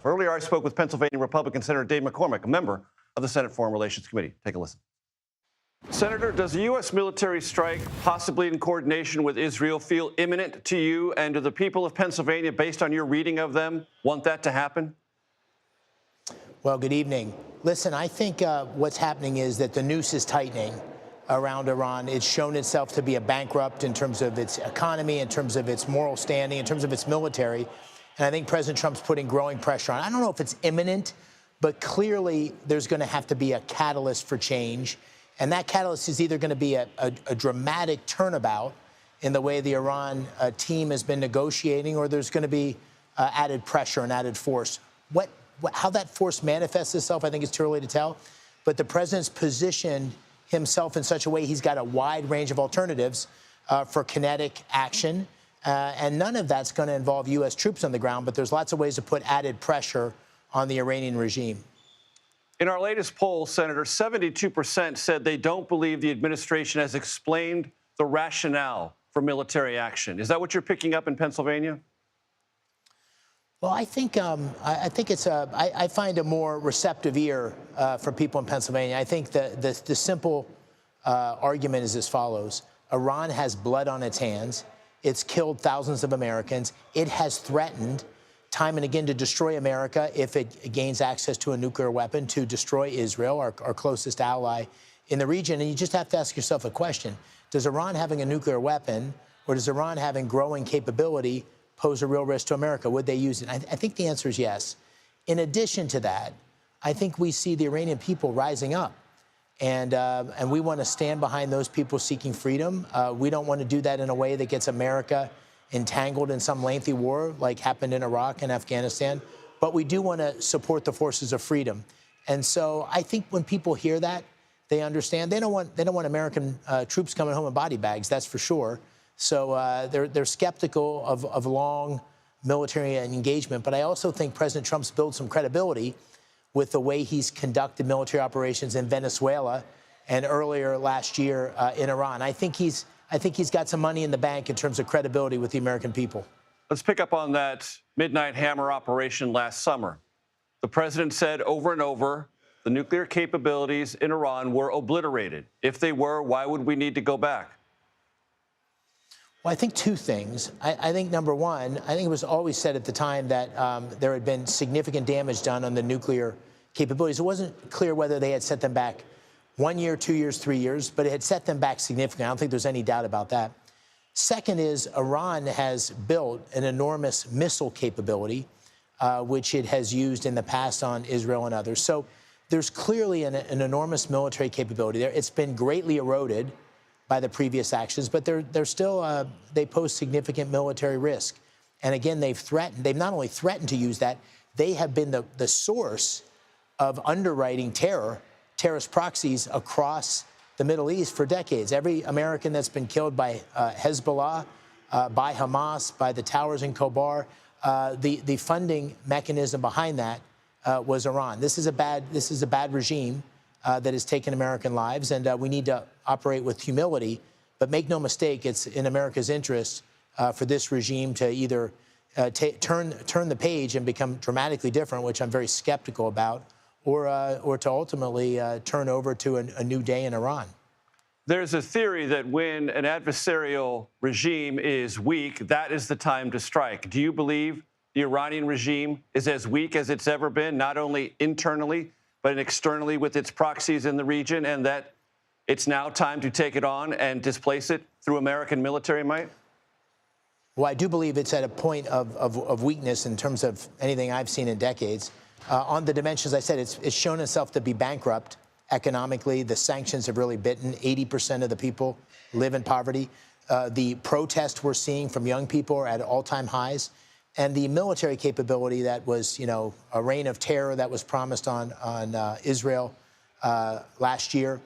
Earlier, I spoke with Pennsylvania Republican Senator Dave McCormick, a member of the Senate Foreign Relations Committee. Take a listen. Senator, does a U.S. military strike, possibly in coordination with Israel, feel imminent to you and to the people of Pennsylvania, based on your reading of them, want that to happen? Well, good evening. Listen, I think what's happening is that the noose is tightening around Iran. It's shown itself to be a bankrupt in terms of its economy, in terms of its moral standing, in terms of its military. And I think President Trump's putting growing pressure on. I don't know if it's imminent, but clearly there's going to have to be a catalyst for change. And that catalyst is either going to be a dramatic turnabout in the way the Iran team has been negotiating, or there's going to be added pressure and added force. How that force manifests itself, I think it's too early to tell. But the president's positioned himself in such a way he's got a wide range of alternatives for kinetic action. And none of that's going to involve U.S. troops on the ground, but there's lots of ways to put added pressure on the Iranian regime. In our latest poll, Senator, 72% said they don't believe the administration has explained the rationale for military action. Is that what you're picking up in Pennsylvania? Well, I think I find a more receptive ear from people in Pennsylvania. I think the simple argument is as follows. Iran has blood on its hands. It's killed thousands of Americans. It has threatened time and again to destroy America if it gains access to a nuclear weapon, to destroy Israel, our closest ally in the region. And you just have to ask yourself a question. Does Iran having a nuclear weapon, or does Iran having growing capability pose a real risk to America? Would they use it? I think the answer is yes. In addition to that, I think we see the Iranian people rising up. And we want to stand behind those people seeking freedom. We don't want to do that in a way that gets America entangled in some lengthy war like happened in Iraq and Afghanistan. But we do want to support the forces of freedom. And so I think when people hear that, they understand. They don't want American troops coming home in body bags, that's for sure. So they're skeptical of long military engagement. But I also think President Trump's built some credibility with the way he's conducted military operations in Venezuela and earlier last year in Iran. I think he's got some money in the bank in terms of credibility with the American people. Let's pick up on that Midnight Hammer operation last summer. The president said over and over the nuclear capabilities in Iran were obliterated. If they were, why would we need to go back? Well, I think two things. I think, number one, I think it was always said at the time that there had been significant damage done on the nuclear capabilities. It wasn't clear whether they had set them back 1 year, 2 years, 3 years, but it had set them back significantly. I don't think there's any doubt about that. Second is Iran has built an enormous missile capability, which it has used in the past on Israel and others. So there's clearly an enormous military capability there. It's been greatly eroded by the previous actions, but they're still, they pose significant military risk. And again, they've not only threatened to use that, they have been the source of underwriting terrorist proxies across the Middle East for decades. Every American that's been killed by Hezbollah, by Hamas, by the towers in Khobar, the funding mechanism behind that was Iran. This is a bad regime that has taken American lives, and we need to operate with humility. But make no mistake, it's in America's interest for this regime to either turn the page and become dramatically different, which I'm very skeptical about, or to ultimately turn over to a new day in Iran. There's a theory that when an adversarial regime is weak, that is the time to strike. Do you believe the Iranian regime is as weak as it's ever been, not only internally, but externally with its proxies in the region, and that it's now time to take it on and displace it through American military might? Well, I do believe it's at a point of weakness in terms of anything I've seen in decades. On the dimensions, I said, it's shown itself to be bankrupt economically. The sanctions have really bitten. 80% of the people live in poverty. The protests we're seeing from young people are at all-time highs. And the military capability that was, a reign of terror that was promised on Israel last year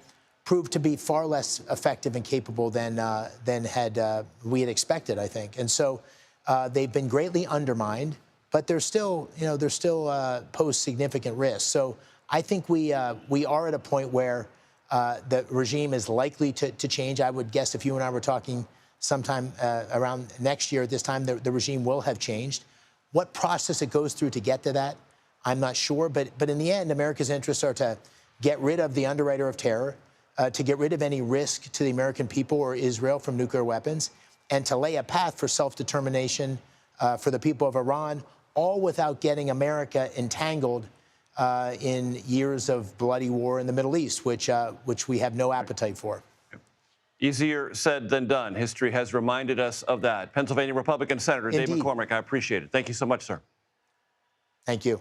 proved to be far less effective and capable than we had expected, I think. And so they've been greatly undermined, but they're still pose significant risks. So I think we are at a point where the regime is likely to change. I would guess if you and I were talking sometime around next year at this time, the regime will have changed. What process it goes through to get to that, I'm not sure. But in the end, America's interests are to get rid of the underwriter of terror, to get rid of any risk to the American people or Israel from nuclear weapons, and to lay a path for self-determination for the people of Iran, all without getting America entangled in years of bloody war in the Middle East, which we have no appetite for. Easier said than done. History has reminded us of that. Pennsylvania Republican Senator Dave Indeed. McCormick, I appreciate it. Thank you so much, sir. Thank you.